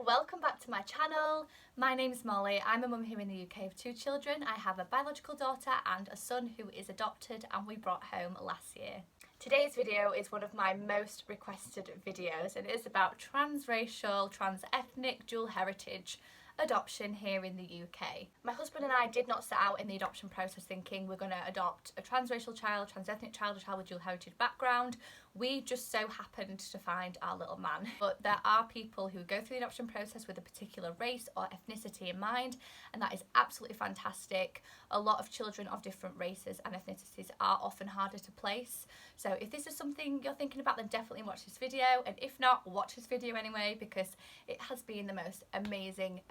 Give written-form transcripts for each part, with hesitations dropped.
welcome back to my channel. My name's Molly. I'm a mum here in the UK of 2 children. I have a biological daughter and a son who is adopted and we brought home last year. Today's video is one of my most requested videos and it is about transracial, trans-ethnic, dual heritage adoption here in the UK. My husband and I did not set out in the adoption process thinking we're going to adopt a transracial child, trans-ethnic child, a child with dual heritage background. We just so happened to find our little man. But there are people who go through the adoption process with a particular race or ethnicity in mind, and that is absolutely fantastic. A lot of children of different races and ethnicities are often harder to place. So if this is something you're thinking about, then definitely watch this video, and if not, watch this video anyway, because it has been the most amazing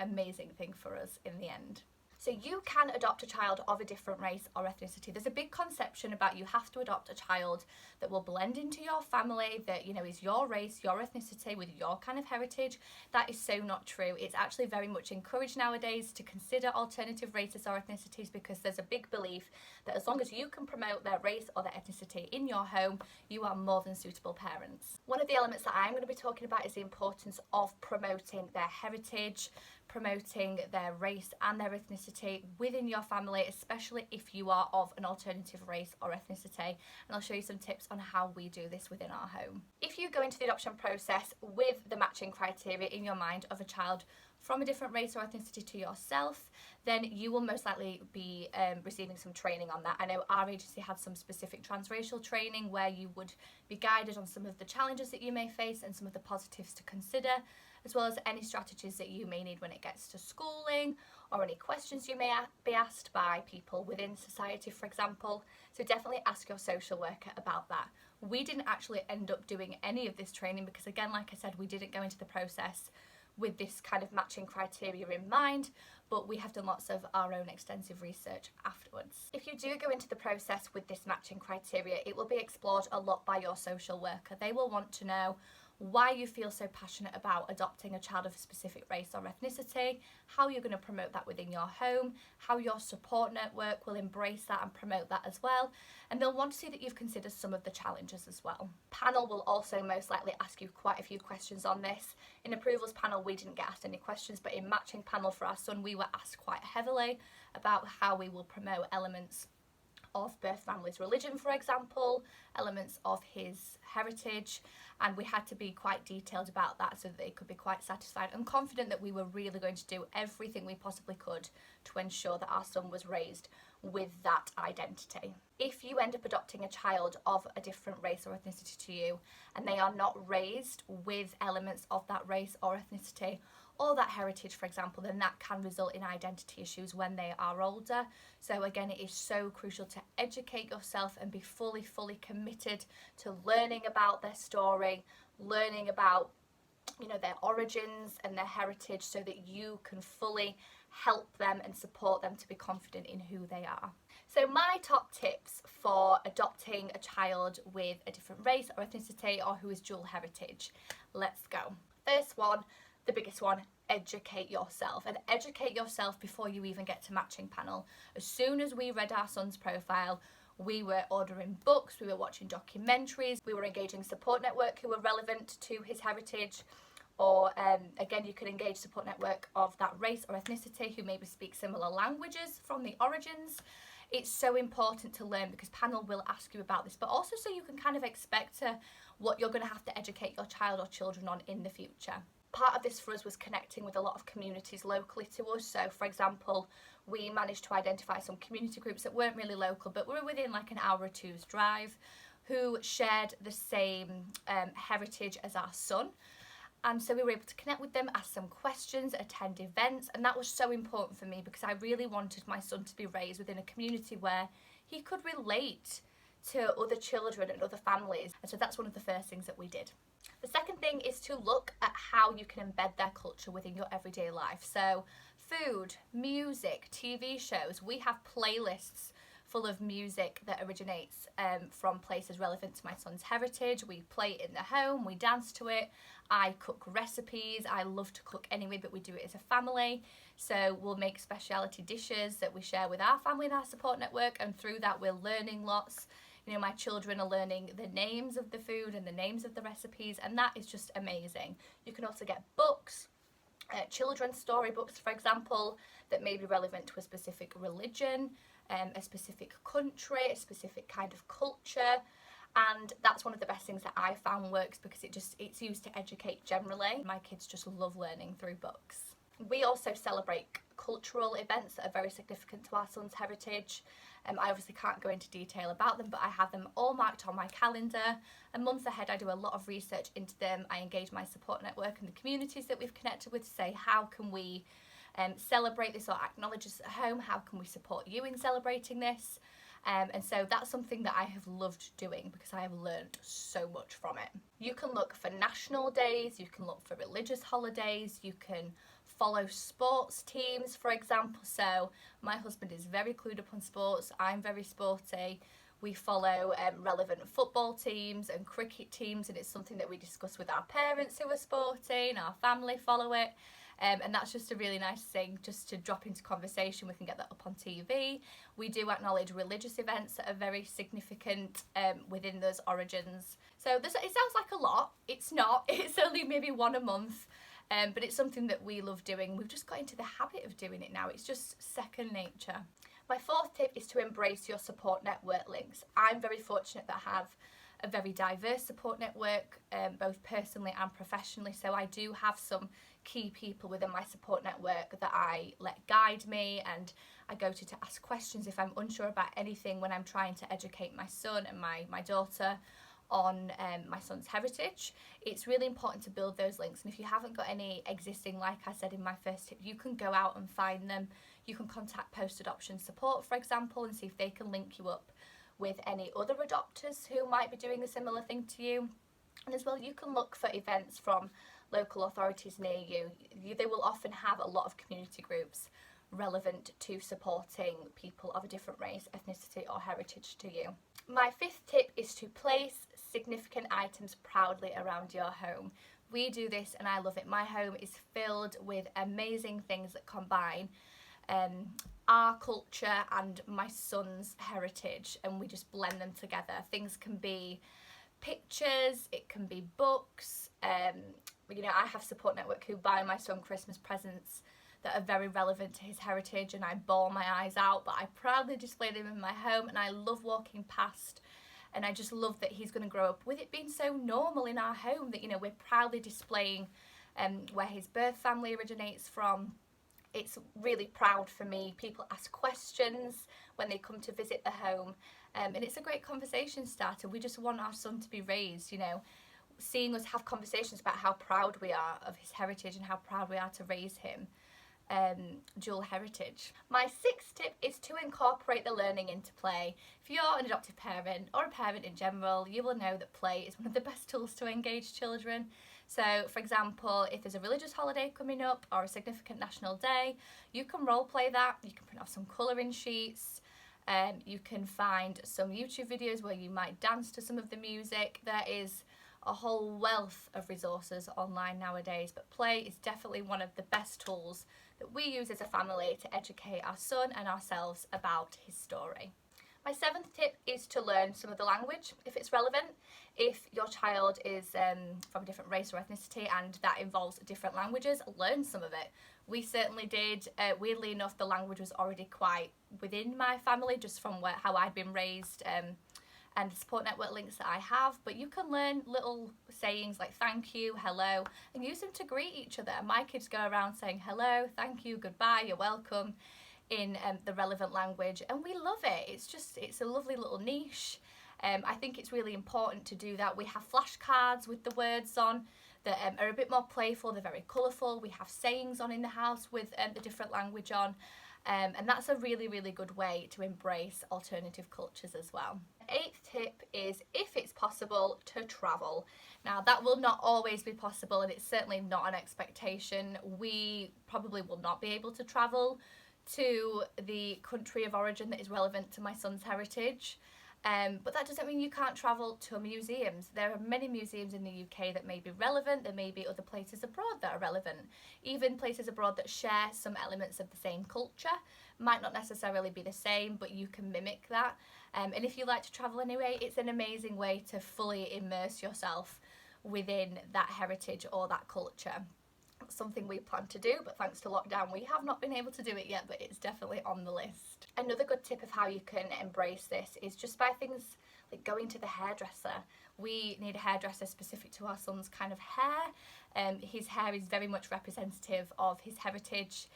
thing for us in the end. So you can adopt a child of a different race or ethnicity. There's a big conception about you have to adopt a child that will blend into your family, that, you know, is your race, your ethnicity, with your kind of heritage. That is so not true. It's actually very much encouraged nowadays to consider alternative races or ethnicities, because there's a big belief that as long as you can promote their race or their ethnicity in your home, you are more than suitable parents. One of the elements that I'm going to be talking about is the importance of promoting their heritage, promoting their race and their ethnicity within your family, especially if you are of an alternative race or ethnicity, and I'll show you some tips on how we do this within our home. If you go into the adoption process with the matching criteria in your mind of a child from a different race or ethnicity to yourself, then you will most likely be receiving some training on that. I know our agency had some specific transracial training where you would be guided on some of the challenges that you may face and some of the positives to consider, as well as any strategies that you may need when it gets to schooling, or any questions you may be asked by people within society, for example. So definitely ask your social worker about that. We didn't actually end up doing any of this training because, again, like I said, we didn't go into the process with this kind of matching criteria in mind, but we have done lots of our own extensive research afterwards. If you do go into the process with this matching criteria, it will be explored a lot by your social worker. They will want to know why you feel so passionate about adopting a child of a specific race or ethnicity, how you're going to promote that within your home, how your support network will embrace that and promote that as well, and they'll want to see that you've considered some of the challenges as well. Panel will also most likely ask you quite a few questions on this. In approvals panel we didn't get asked any questions, but in matching panel for our son we were asked quite heavily about how we will promote elements of birth family's religion, for example, elements of his heritage, and we had to be quite detailed about that so that they could be quite satisfied and confident that we were really going to do everything we possibly could to ensure that our son was raised with that identity. If you end up adopting a child of a different race or ethnicity to you and they are not raised with elements of that race or ethnicity or that heritage, for example, then that can result in identity issues when they are older. So again, it is so crucial to educate yourself and be fully committed to learning about their story, learning about, you know, their origins and their heritage, so that you can fully help them and support them to be confident in who they are. So my top tips for adopting a child with a different race or ethnicity or who is dual heritage. Let's go. First one, the biggest one, educate yourself, and educate yourself before you even get to matching panel. As soon as we read our son's profile, we were ordering books, we were watching documentaries, we were engaging support network who were relevant to his heritage, or again, you could engage support network of that race or ethnicity who maybe speak similar languages from the origins. It's so important to learn because panel will ask you about this, but also so you can kind of expect what you're going to have to educate your child or children on in the future. Part of this for us was connecting with a lot of communities locally to us. So for example, we managed to identify some community groups that weren't really local but were within like an hour or two's drive, who shared the same heritage as our son. And so we were able to connect with them, ask some questions, attend events, and that was so important for me because I really wanted my son to be raised within a community where he could relate to other children and other families. And so that's one of the first things that we did. The second thing is to look at how you can embed their culture within your everyday life. So food, music, TV shows, we have playlists full of music that originates from places relevant to my son's heritage. We play it in the home, we dance to it. I cook recipes. I love to cook anyway, but we do it as a family. So we'll make specialty dishes that we share with our family and our support network, and through that we're learning lots. You know, my children are learning the names of the food and the names of the recipes, and that is just amazing. You can also get books children's storybooks, for example, that may be relevant to a specific religion, a specific country, a specific kind of culture. And that's one of the best things that I found works, because it's used to educate generally. My kids just love learning through books. We also celebrate cultural events that are very significant to our son's heritage. I obviously can't go into detail about them, but I have them all marked on my calendar. And months ahead, I do a lot of research into them. I engage my support network and the communities that we've connected with to say, how can we celebrate this or acknowledge this at home? How can we support you in celebrating this? And so that's something that I have loved doing, because I have learned so much from it. You can look for national days, you can look for religious holidays, you can follow sports teams, for example. So my husband is very clued up on sports, I'm very sporty. We follow relevant football teams and cricket teams, and it's something that we discuss with our parents who are sporting, our family follow it. And that's just a really nice thing just to drop into conversation. We can get that up on TV. We do acknowledge religious events that are very significant within those origins. So it sounds like a lot. It's not. It's only maybe one a month. But it's something that we love doing. We've just got into the habit of doing it now. It's just second nature. My fourth tip is to embrace your support network links. I'm very fortunate that I have a very diverse support network, both personally and professionally. So I do have some key people within my support network that I let guide me, and I go to ask questions if I'm unsure about anything when I'm trying to educate my son and my daughter on my son's heritage. It's really important to build those links, and if you haven't got any existing, like I said in my first tip, you can go out and find them. You can contact post-adoption support, for example, and see if they can link you up with any other adopters who might be doing a similar thing to you. And as well, you can look for events from local authorities near you. They will often have a lot of community groups relevant to supporting people of a different race, ethnicity or heritage to you. My fifth tip is to place significant items proudly around your home. We do this and I love it. My home is filled with amazing things that combine our culture and my son's heritage, and we just blend them together. Things can be pictures, it can be books. You know, I have support network who buy my son Christmas presents that are very relevant to his heritage, and I bawl my eyes out, but I proudly display them in my home, and I love walking past, and I just love that he's going to grow up with it being so normal in our home that, you know, we're proudly displaying where his birth family originates from. It's really proud for me. People ask questions when they come to visit the home, and it's a great conversation starter. We just want our son to be raised, you know, seeing us have conversations about how proud we are of his heritage and how proud we are to raise him. Dual heritage. My sixth tip is to incorporate the learning into play. If you're an adoptive parent or a parent in general, you will know that play is one of the best tools to engage children. So, for example, if there's a religious holiday coming up or a significant national day, you can role play that. You can print off some colouring sheets. You can find some YouTube videos where you might dance to some of the music. There is a whole wealth of resources online nowadays, but play is definitely one of the best tools that we use as a family to educate our son and ourselves about his story. My seventh tip is to learn some of the language if it's relevant. If your child is from a different race or ethnicity and that involves different languages, learn some of it. We certainly did. Weirdly enough, the language was already quite within my family just from how I'd been raised and the support network links that I have, but you can learn little sayings like thank you, hello, and use them to greet each other. My kids go around saying hello, thank you, goodbye, you're welcome in the relevant language, and we love it. It's a lovely little niche. I think it's really important to do that. We have flashcards with the words on that are a bit more playful, they're very colourful. We have sayings on in the house with the different language on. And that's a really, really good way to embrace alternative cultures as well. Eighth tip is, if it's possible, to travel. Now, that will not always be possible, and it's certainly not an expectation. We probably will not be able to travel to the country of origin that is relevant to my son's heritage. But that doesn't mean you can't travel to museums. There are many museums in the UK that may be relevant. There may be other places abroad that are relevant. Even places abroad that share some elements of the same culture. Might not necessarily be the same, but you can mimic that. And if you like to travel anyway, it's an amazing way to fully immerse yourself within that heritage or that culture. something we plan to do, but thanks to lockdown we have not been able to do it yet, but it's definitely on the list. Another good tip of how you can embrace this is just by things like going to the hairdresser. We need a hairdresser specific to our son's kind of hair. His hair is very much representative of his heritage,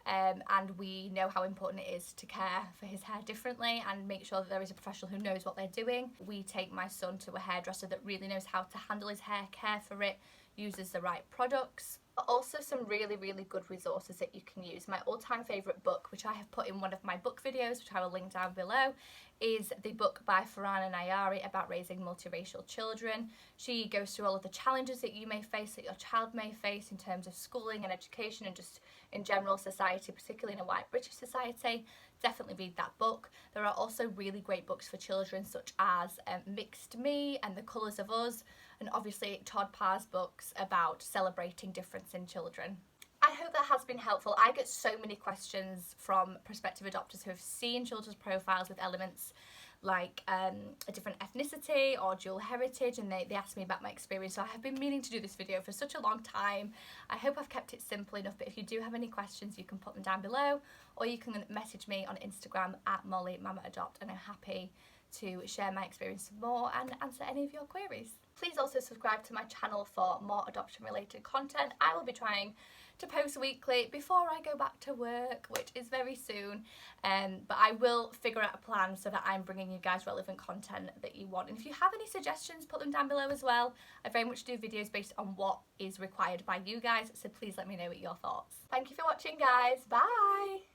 and we know how important it is to care for his hair differently and make sure that there is a professional who knows what they're doing. We take my son to a hairdresser that really knows how to handle his hair, care for it, uses the right products. But also some really good resources that you can use. My all-time favourite book, which I have put in one of my book videos, which I will link down below, is the book by Farhana Nayari about raising multiracial children. She goes through all of the challenges that you may face, that your child may face in terms of schooling and education and just in general society, particularly in a white British society. Definitely read that book. There are also really great books for children such as Mixed Me and The Colours of Us, and obviously Todd Parr's books about celebrating difference in children. I hope that has been helpful. I get so many questions from prospective adopters who have seen children's profiles with elements like a different ethnicity or dual heritage, and they ask me about my experience. So I have been meaning to do this video for such a long time. I hope I've kept it simple enough, but if you do have any questions you can put them down below, or you can message me on Instagram at MollyMamaAdopt, and I'm happy to share my experience more and answer any of your queries. Please also subscribe to my channel for more adoption related content. I will be trying to post weekly before I go back to work, which is very soon, but I will figure out a plan so that I'm bringing you guys relevant content that you want. And if you have any suggestions, put them down below as well. I very much do videos based on what is required by you guys, so please let me know what your thoughts. Thank you for watching, guys. Bye!